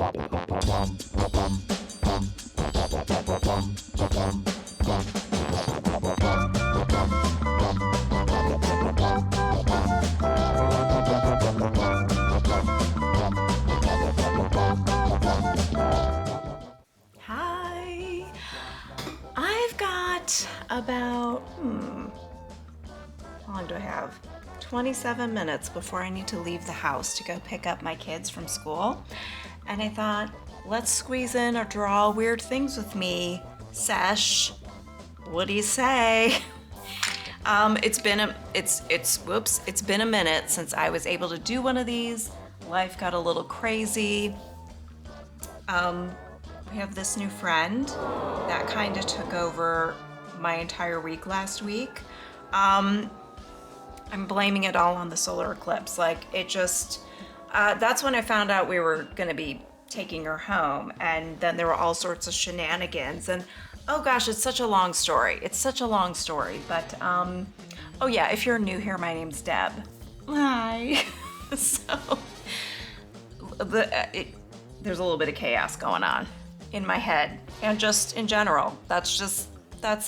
Hi. I've got about, how long do I have? 27 minutes before I need to leave the house to go pick up my kids from school. And I thought, let's squeeze in a draw weird things with me sesh. What do you say? It's been a minute since I was able to do one of these. Life got a little crazy. We have this new friend that kind of took over my entire week last week. I'm blaming it all on the solar eclipse. Like, it just, that's when I found out we were gonna be taking her home, and then there were all sorts of shenanigans, and oh gosh, it's such a long story. But oh yeah, if you're new here, my name's Deb. Hi. So, there's a little bit of chaos going on in my head and just in general. That's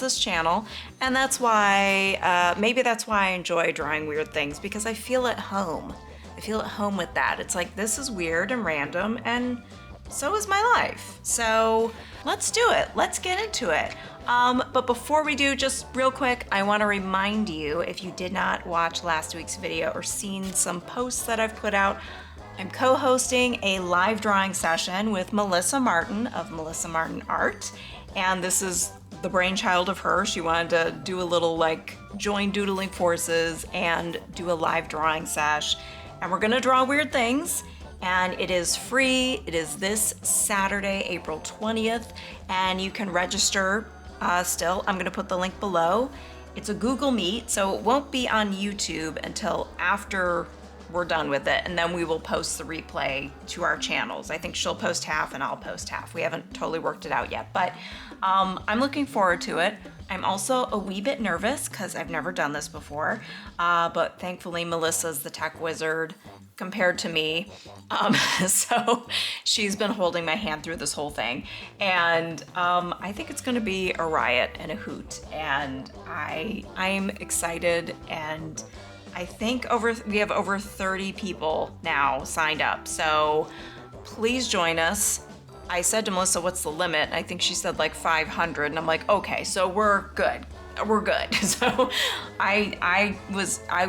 this channel, and that's why maybe that's why I enjoy drawing weird things, because I feel at home. I feel at home with that. It's like, this is weird and random, and so is my life. So let's do it. Let's get into it. But before we do, just real quick, I want to remind you, if you did not watch last week's video or seen some posts that I've put out, I'm co-hosting a live drawing session with Melissa Martin of Melissa Martin Art, and this is the brainchild of her. She wanted to do a little, like, join doodling forces and do a live drawing sesh, and we're gonna draw weird things, and it is free. It is this Saturday, April 20th, and you can register still. I'm gonna put the link below. It's a Google Meet, so it won't be on YouTube until after we're done with it, and then we will post the replay to our channels. I think she'll post half and I'll post half. We haven't totally worked it out yet, but I'm looking forward to it. I'm also a wee bit nervous because I've never done this before, but thankfully Melissa's the tech wizard compared to me. So she's been holding my hand through this whole thing, and I think it's gonna be a riot and a hoot, and I'm excited, and I think we have over 30 people now signed up, so please join us. I said to Melissa, what's the limit? I think she said like 500, and I'm like, okay, so we're good. So I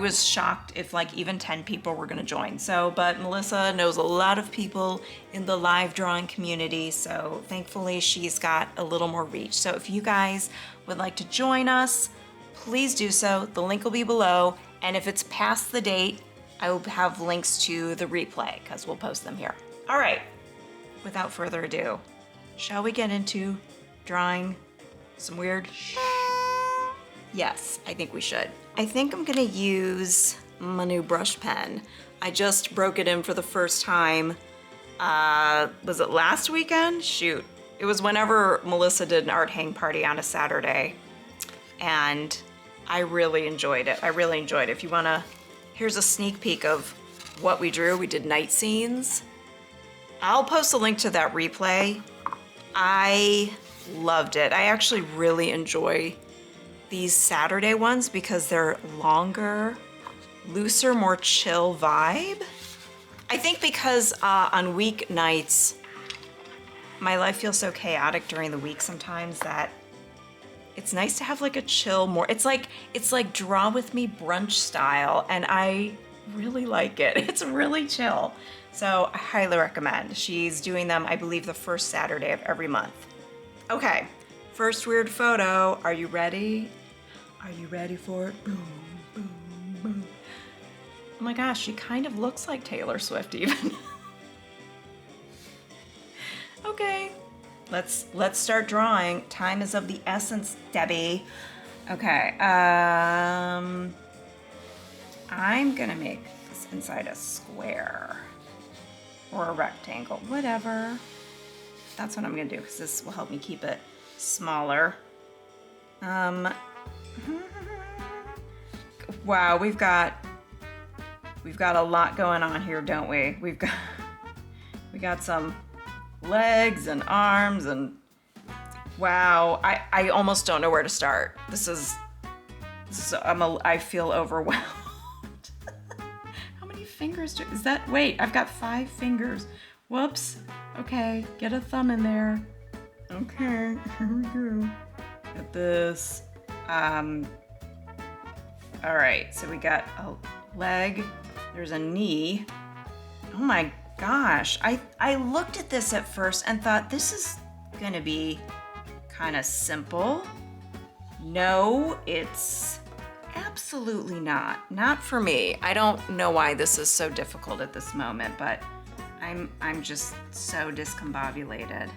was shocked if like even 10 people were gonna join. So, but Melissa knows a lot of people in the live drawing community, so thankfully she's got a little more reach. So if you guys would like to join us, please do so. The link will be below. And if it's past the date, I will have links to the replay because we'll post them here. All right, without further ado, shall we get into drawing some weird? Yes, I think we should. I think I'm gonna use my new brush pen. I just broke it in for the first time. Was it last weekend? Shoot. It was whenever Melissa did an art hang party on a Saturday, and I really enjoyed it. If you wanna, here's a sneak peek of what we drew. We did night scenes. I'll post a link to that replay. I loved it. I actually really enjoy these Saturday ones because they're longer, looser, more chill vibe. I think because on weeknights, my life feels so chaotic during the week sometimes that it's nice to have like a chill, more, it's like draw with me brunch style, and I really like it. It's really chill. So I highly recommend. She's doing them, I believe, the first Saturday of every month. Okay, first weird photo. Are you ready? Are you ready for it? Boom, boom, boom. Oh my gosh, she kind of looks like Taylor Swift even. Okay, let's start drawing. Time is of the essence, Debbie. Okay, I'm gonna make this inside a square or a rectangle, whatever. That's what I'm gonna do because this will help me keep it smaller. Wow, we've got a lot going on here, don't we? We got some legs and arms and wow, I almost don't know where to start. I feel overwhelmed. How many fingers is that? Wait, I've got 5 fingers. Whoops. Okay, get a thumb in there. Okay, here we go. At this. All right, so we got a leg. There's a knee. Oh my gosh. I looked at this at first and thought this is gonna be kind of simple. No, it's absolutely not. Not for me. I don't know why this is so difficult at this moment, but I'm just so discombobulated.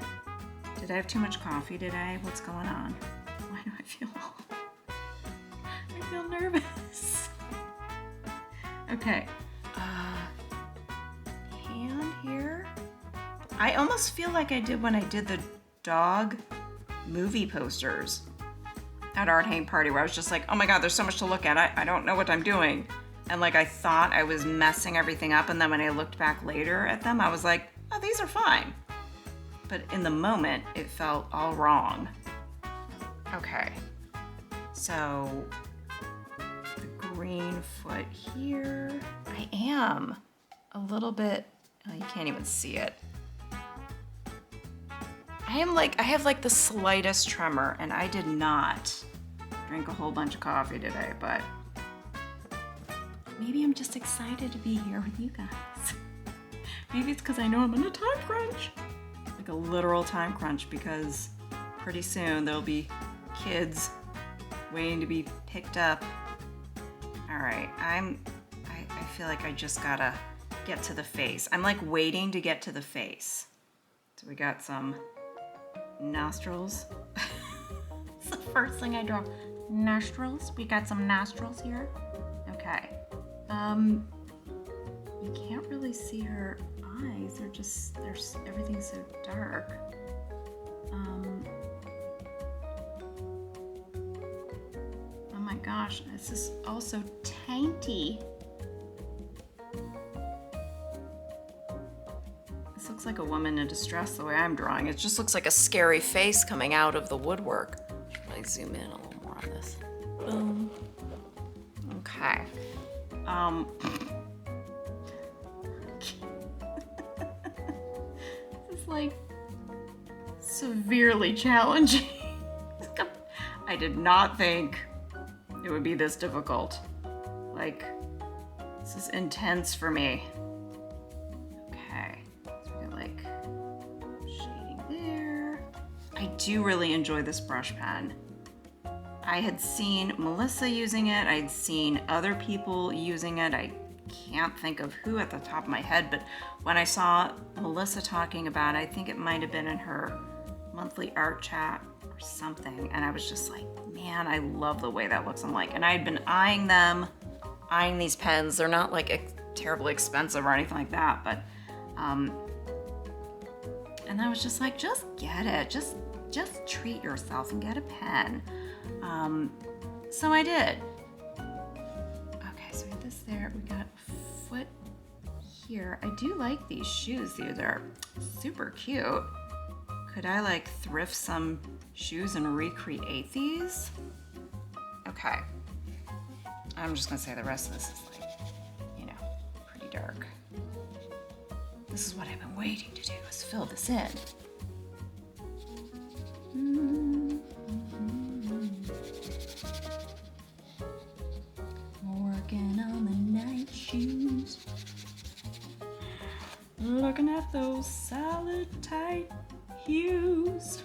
Did I have too much coffee today? What's going on? Why do I feel nervous? Okay. Hand here. I almost feel like I did when I did the dog movie posters at Art Hang Party, where I was just like, oh my God, there's so much to look at. I don't know what I'm doing. And like I thought I was messing everything up, and then when I looked back later at them, I was like, oh, these are fine. But in the moment, it felt all wrong. Okay. So the green foot here. I am a little bit, oh, you can't even see it. I have like the slightest tremor, and I did not drink a whole bunch of coffee today, but maybe I'm just excited to be here with you guys. Maybe it's because I know I'm in a time crunch. Like a literal time crunch, because pretty soon there'll be kids waiting to be picked up. All right, I feel like I just gotta get to the face. I'm like waiting to get to the face. So we got some nostrils. It's the first thing I draw. Nostrils. We got some nostrils here. Okay. You can't really see her eyes. Everything's so dark. Oh my gosh, this is also tainty. This looks like a woman in distress the way I'm drawing. It just looks like a scary face coming out of the woodwork. Should probably zoom in a little more on this. Boom. Okay. This is like severely challenging. I did not think it would be this difficult. Like, this is intense for me. Okay, so we got like shading there. I do really enjoy this brush pen. I had seen Melissa using it. I'd seen other people using it. I can't think of who at the top of my head, but when I saw Melissa talking about it, I think it might have been in her monthly art chat or something, and I was just like, man, I love the way that looks. I'm like, and I had been eyeing these pens. They're not like terribly expensive or anything like that, but and I was just like, just get it, just treat yourself and get a pen. So I did. Okay, so we got this there. We got a foot here. I do like these shoes. These are super cute. Could I like thrift some shoes and recreate these? Okay. I'm just gonna say the rest of this is like, you know, pretty dark. This is what I've been waiting to do, is fill this in. Working on the night shoes. Looking at those solid tight hues.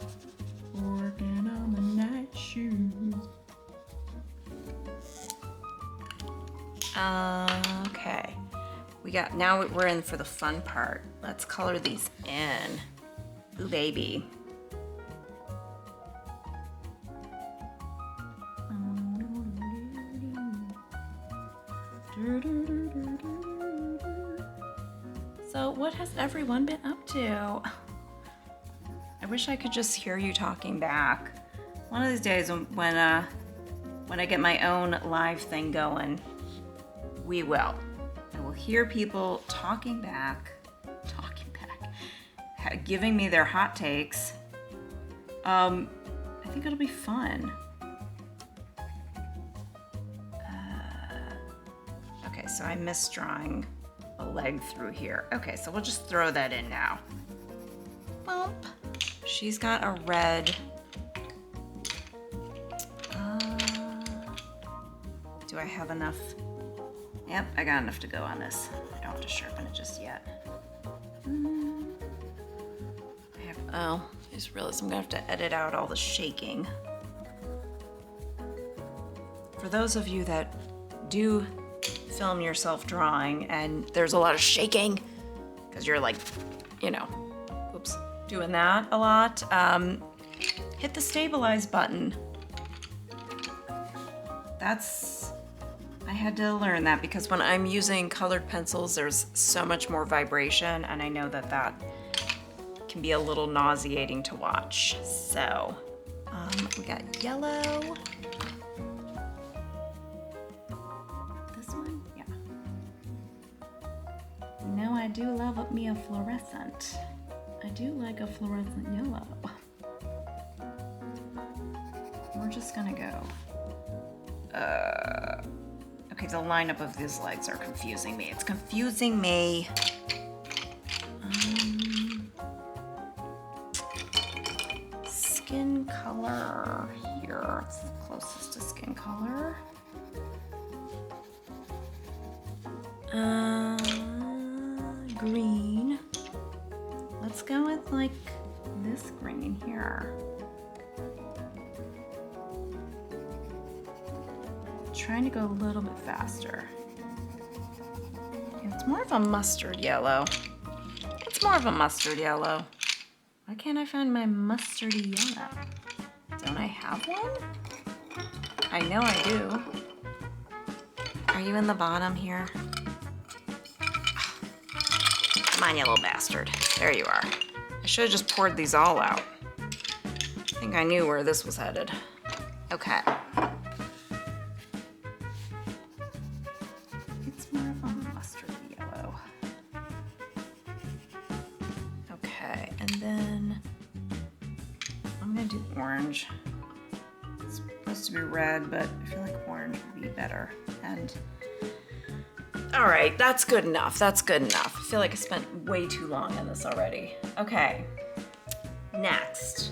Working on the night shoes. Okay. Now we're in for the fun part. Let's color these in. Ooh, baby. So what has everyone been up to? I wish I could just hear you talking back. One of these days when I get my own live thing going, we will. I will hear people talking back, giving me their hot takes. I think it'll be fun. Okay, so I missed drawing a leg through here. Okay, so we'll just throw that in now. Bump. She's got a red. Do I have enough? Yep, I got enough to go on this. I don't have to sharpen it just yet. I just realized I'm gonna have to edit out all the shaking. For those of you that do film yourself drawing and there's a lot of shaking, because you're like, you know, oops, doing that a lot, hit the stabilize button. I had to learn that because when I'm using colored pencils, there's so much more vibration, and I know that that can be a little nauseating to watch. So, we got yellow. This one? Yeah. You know, I do love me a fluorescent. I do like a fluorescent yellow. We're just gonna go. Okay, the lineup of these legs are confusing me. It's confusing me. Skin color here. It's the closest to skin color. Green. Let's go with like this green here. Trying to go a little bit faster. It's more of a mustard yellow. It's more of a mustard yellow. Why can't I find my mustardy yellow? Don't I have one? I know I do. Are you in the bottom here? Come on, you little bastard. There you are. I should have just poured these all out. I think I knew where this was headed. Okay. Orange. It's supposed to be red, but I feel like orange would be better. And all right, that's good enough. That's good enough. I feel like I spent way too long on this already. Okay, next.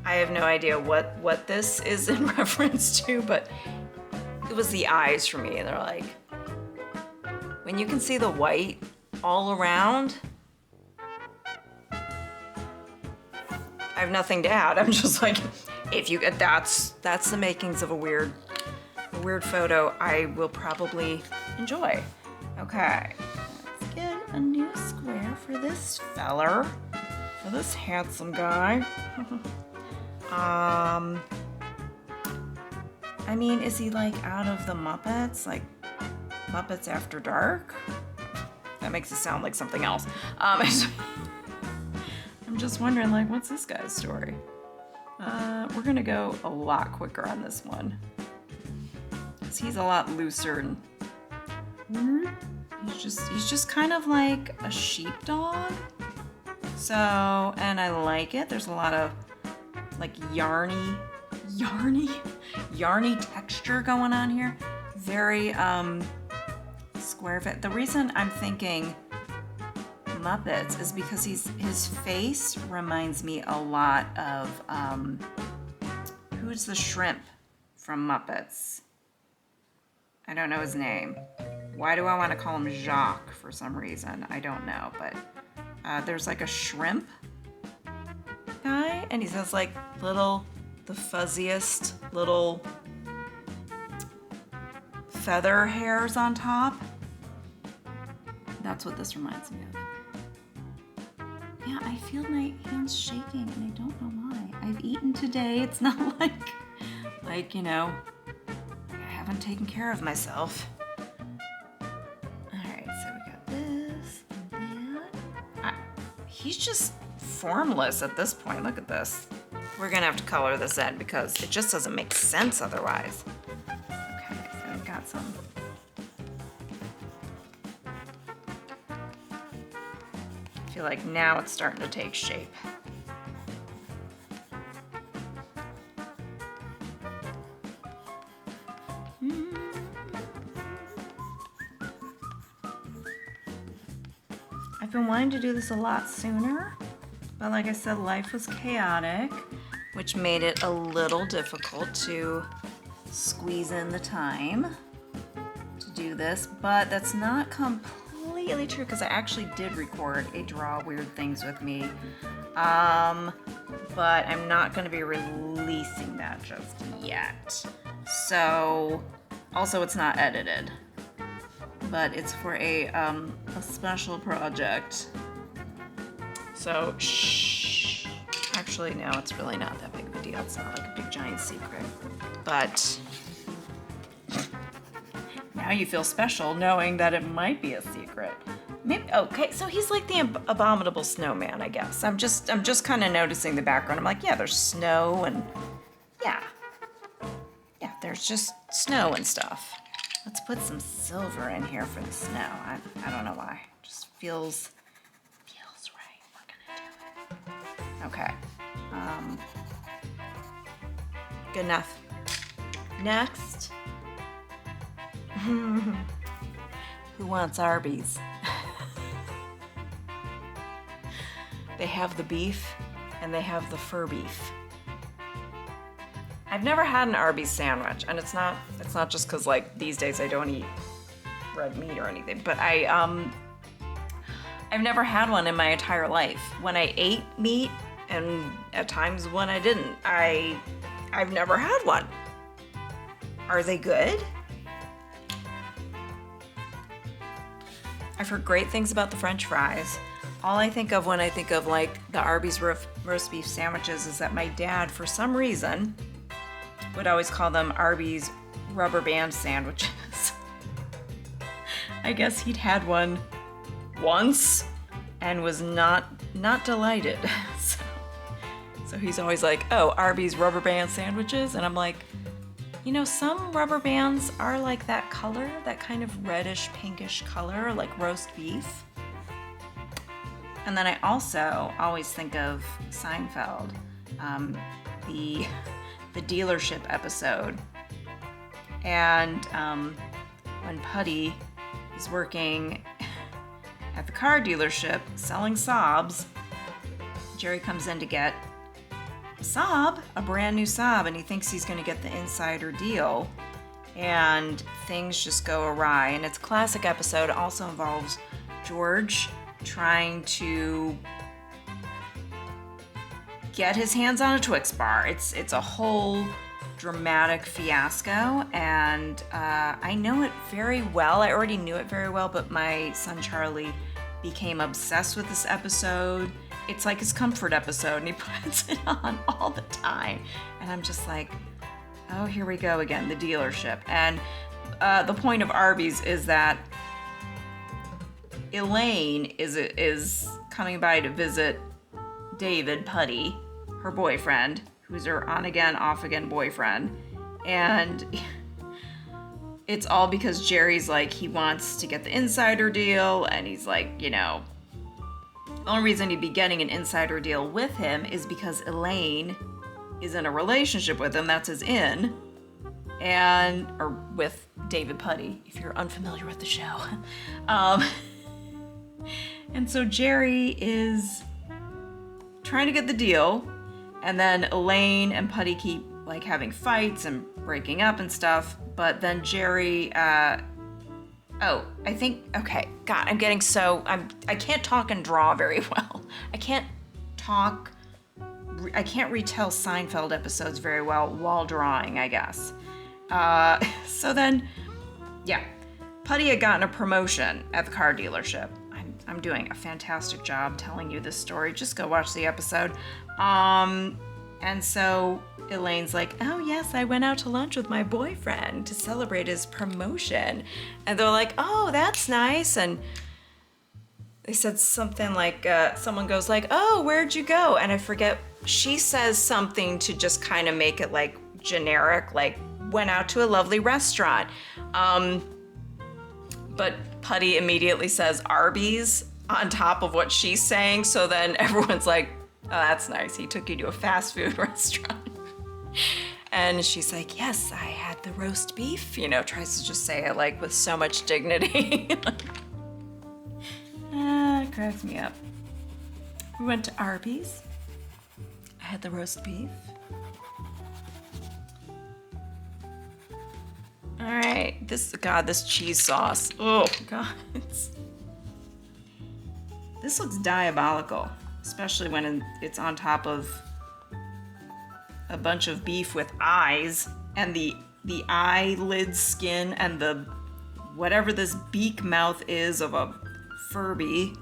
I have no idea what this is in reference to, but it was the eyes for me. They're like, when you can see the white all around, I have nothing to add. I'm just like, if you get that's the makings of a weird photo I will probably enjoy. Okay, let's get a new square for this feller, for this handsome guy. I mean, is he like out of the Muppets? Like Muppets After Dark? That makes it sound like something else. I'm just wondering, like, what's this guy's story? We're gonna go a lot quicker on this one. Cause he's a lot looser and he's just kind of like a sheepdog. So, and I like it. There's a lot of like yarny texture going on here. Very square fit. The reason I'm thinking Muppets is because his face reminds me a lot of who's the shrimp from Muppets? I don't know his name. Why do I want to call him Jacques for some reason? I don't know, but there's like a shrimp guy, and he has like the fuzziest little feather hairs on top. That's what this reminds me of. Yeah, I feel my hands shaking and I don't know why. I've eaten today. It's not like, you know, I haven't taken care of myself. All right, so we got this and that. He's just formless at this point. Look at this. We're gonna have to color this in because it just doesn't make sense otherwise. Okay, so we've got some feel like now it's starting to take shape. I've been wanting to do this a lot sooner, but like I said, life was chaotic, which made it a little difficult to squeeze in the time to do this, but that's not completely true because I actually did record a Draw Weird Things with me, but I'm not going to be releasing that just yet. So, also it's not edited, but it's for a special project. So, shh. Actually, no, it's really not that big of a deal. It's not like a big giant secret. But now you feel special knowing that it might be a secret. Maybe, okay, so he's like the abominable snowman, I guess. I'm just kind of noticing the background. I'm like, yeah, there's snow and yeah, there's just snow and stuff. Let's put some silver in here for the snow. I don't know why. It just feels right. We're gonna do it. Okay. Good enough. Next. Who wants Arby's? They have the beef and they have the fur beef. I've never had an Arby's sandwich, and it's not just because like these days I don't eat red meat or anything, but I've never had one in my entire life. When I ate meat, and at times when I didn't, I've never had one. Are they good? I've heard great things about the French fries. All I think of when I think of like the Arby's roast beef sandwiches is that my dad, for some reason, would always call them Arby's rubber band sandwiches. I guess he'd had one once and was not delighted. So he's always like, oh, Arby's rubber band sandwiches? And I'm like, you know, some rubber bands are like that color, that kind of reddish pinkish color, like roast beef. And then I also always think of Seinfeld, the dealership episode. And when Putty is working at the car dealership selling Saabs, Jerry comes in to get a Saab, a brand new Saab, and he thinks he's going to get the insider deal. And things just go awry. And it's a classic episode. It also involves George trying to get his hands on a Twix bar. It's a whole dramatic fiasco, and I know it very well. I already knew it very well, but my son Charlie became obsessed with this episode. It's like his comfort episode, and he puts it on all the time. And I'm just like, oh, here we go again, the dealership. And the point of Arby's is that Elaine is coming by to visit David Putty, her boyfriend, who's her on-again, off-again boyfriend. And it's all because Jerry's like, he wants to get the insider deal, and he's like, you know, the only reason he'd be getting an insider deal with him is because Elaine is in a relationship with him. That's his in. Or with David Putty, if you're unfamiliar with the show. And so Jerry is trying to get the deal, and then Elaine and Putty keep like having fights and breaking up and stuff. But then Jerry, I can't talk and draw very well. I can't retell Seinfeld episodes very well while drawing, I guess. So then, yeah, Putty had gotten a promotion at the car dealership. I'm doing a fantastic job telling you this story. Just go watch the episode. And so Elaine's like, oh yes, I went out to lunch with my boyfriend to celebrate his promotion. And they're like, oh, that's nice. And they said something like, someone goes like, oh, where'd you go? And I forget, she says something to just kind of make it like generic, like went out to a lovely restaurant. But Putty immediately says Arby's, on top of what she's saying. So then everyone's like, oh, that's nice. He took you to a fast food restaurant. And she's like, yes, I had the roast beef, you know, tries to just say it like with so much dignity. It cracks me up. We went to Arby's. I had the roast beef. All right, this cheese sauce. Oh God, this looks diabolical, especially when it's on top of a bunch of beef with eyes and the eyelid skin and the whatever this beak mouth is of a Furby.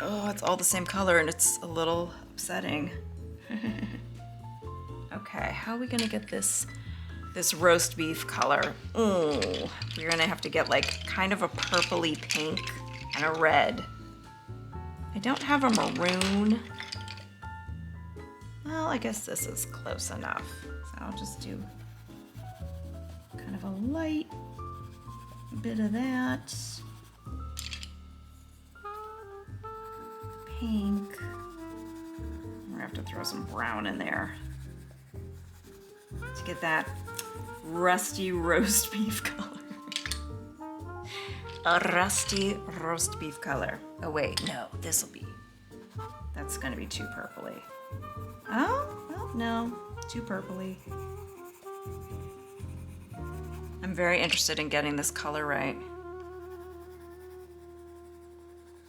Oh, it's all the same color and it's a little upsetting. Okay, how are we gonna get this roast beef color? Ooh, we're gonna have to get like kind of a purpley pink and a red. I don't have a maroon. Well, I guess this is close enough. So I'll just do kind of a light bit of that. Pink. We're gonna have to throw some brown in there to get that rusty roast beef color. A rusty roast beef color. Oh wait, no, that's gonna be too purpley. Oh, well, no, too purpley. I'm very interested in getting this color right.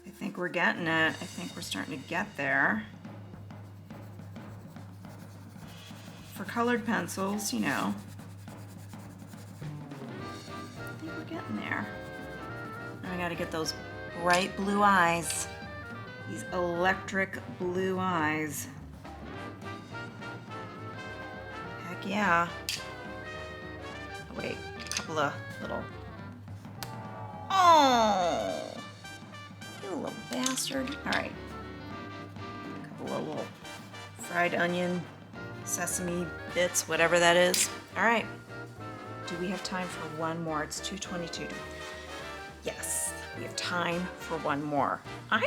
I think we're getting it. I think we're starting to get there. For colored pencils, you know. I think we're getting there. Now I gotta get those bright blue eyes. These electric blue eyes. Heck yeah. Oh, wait, a couple of little... Oh! You little bastard. All right. A couple of little fried onion, sesame bits, whatever that is. All right. Do we have time for one more? It's 2:22. Yes, we have time for one more. I'm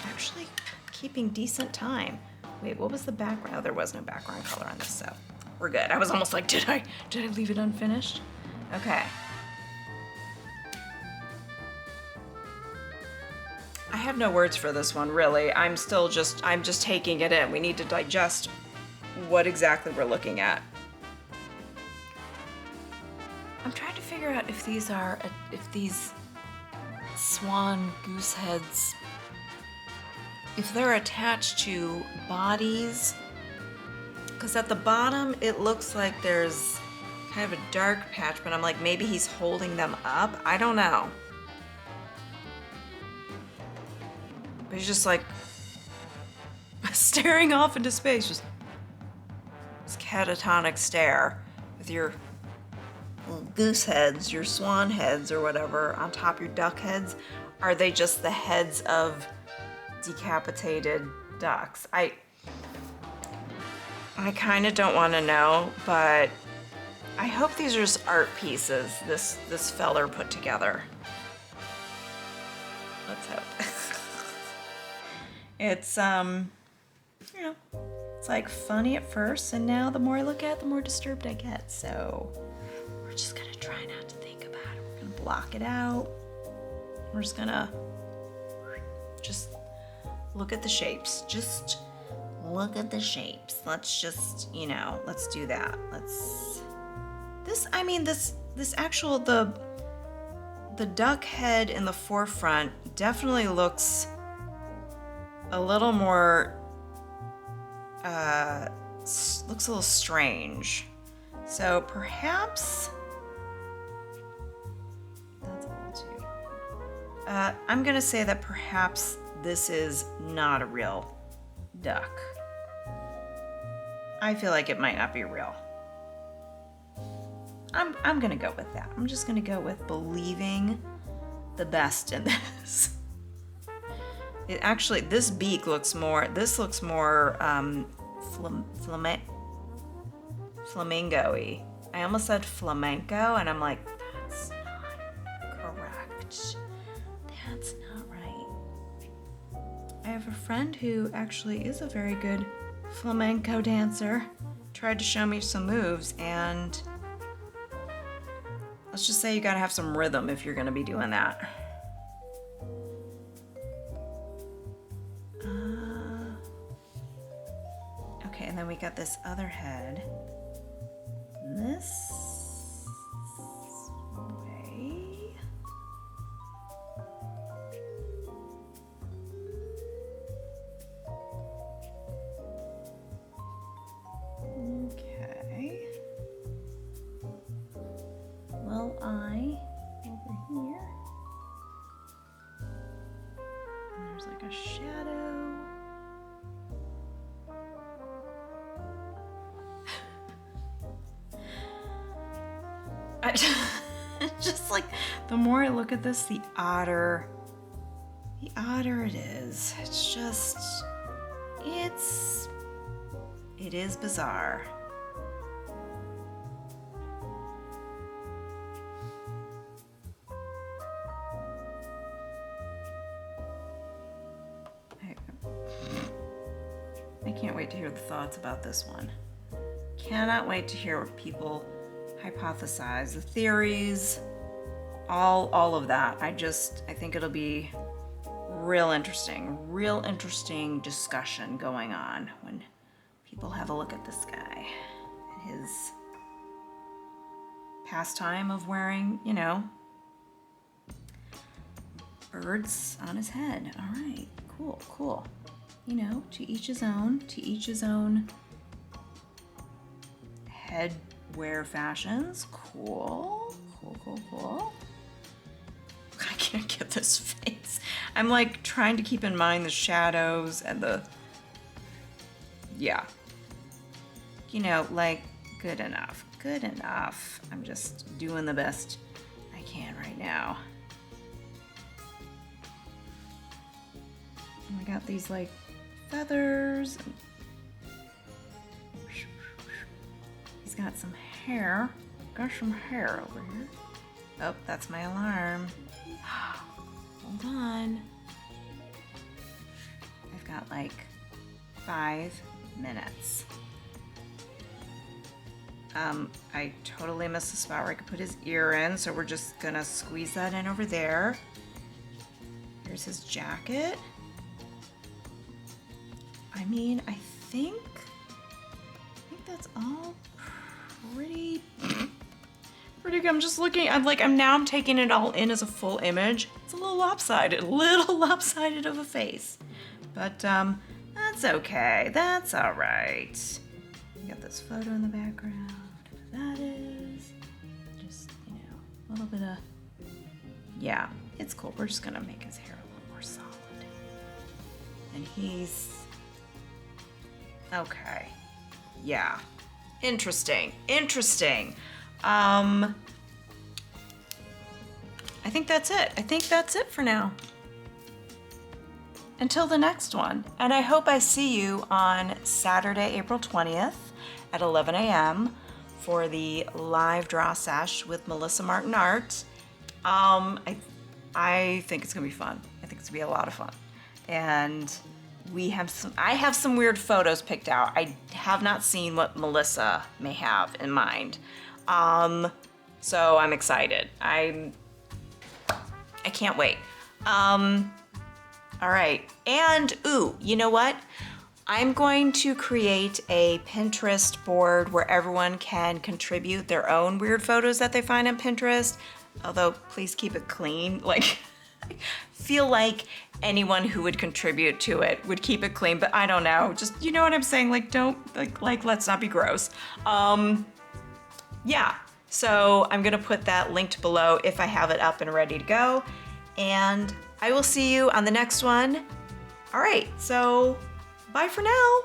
actually keeping decent time. Wait, what was the background? Oh, there was no background color on this, so we're good. I was almost like, did I leave it unfinished? Okay. I have no words for this one, really. I'm just taking it in. We need to digest what exactly we're looking at. I'm trying to figure out if these swan goose heads, if they're attached to bodies. Because at the bottom, it looks like there's kind of a dark patch, but I'm like, maybe he's holding them up. I don't know. But he's just like staring off into space, just this catatonic stare with your goose heads, your swan heads or whatever on top of your duck heads. Are they just the heads of decapitated ducks? I kind of don't want to know, but I hope these are just art pieces this feller put together. Let's hope. It's, you know, it's like funny at first, and now the more I look at it, the more disturbed I get. So we're just gonna try not to think about it. We're gonna block it out. We're just gonna just look at the shapes. Just look at the shapes. Let's just, you know, let's do that. This actual, the duck head in the forefront definitely looks a little more, looks a little strange. So perhaps, that's a little too, I'm gonna say that perhaps this is not a real duck. I feel like it might not be real. I'm gonna go with that. I'm just gonna go with believing the best in this. It actually, this beak looks more, flamingo-y. I almost said flamenco, and I'm like, that's not correct. I have a friend who actually is a very good flamenco dancer. Tried to show me some moves, and let's just say you gotta have some rhythm if you're gonna be doing that. Okay, and then we got this other head. This way. Okay. Well, over here. And there's like a shadow. Just like, the more I look at this, the odder it is. It's just, it is bizarre. I can't wait to hear the thoughts about this one. Cannot wait to hear what people hypothesize, the theories, all of that. I think it'll be real interesting discussion going on when people have a look at this guy and his pastime of wearing, birds on his head. All right, cool. To each his own headwear fashions. Cool. I can't get this face. I'm like trying to keep in mind the shadows and like good enough. I'm just doing the best I can right now. And I got these like feathers. He's got some hair. Got some hair over here. Oh, that's my alarm. Hold on. I've got like 5 minutes. I totally missed the spot where I could put his ear in, so we're just gonna squeeze that in over there. Here's his jacket. I think that's all pretty good. I'm just looking, I'm taking it all in as a full image. It's a little lopsided of a face. But that's okay. That's all right. We got this photo in the background. Whatever that is. Just, a little bit of, yeah, it's cool. We're just gonna make his hair a little more solid. And he's, okay. Yeah. Interesting. I think that's it for now. Until the next one. And I hope I see you on Saturday, April 20th at 11 a.m. for the live draw sesh with Melissa Martin Art. I think it's gonna be fun. I think it's gonna be a lot of fun. And I have some weird photos picked out. I have not seen what Melissa may have in mind. So I'm excited. I can't wait. All right. And you know what? I'm going to create a Pinterest board where everyone can contribute their own weird photos that they find on Pinterest. Although please keep it clean. Like, I feel like anyone who would contribute to it would keep it clean, but I don't know. Just, you know what I'm saying? Like, don't, like let's not be gross. Yeah. So I'm gonna put that linked below if I have it up and ready to go. And I will see you on the next one. All right, so bye for now.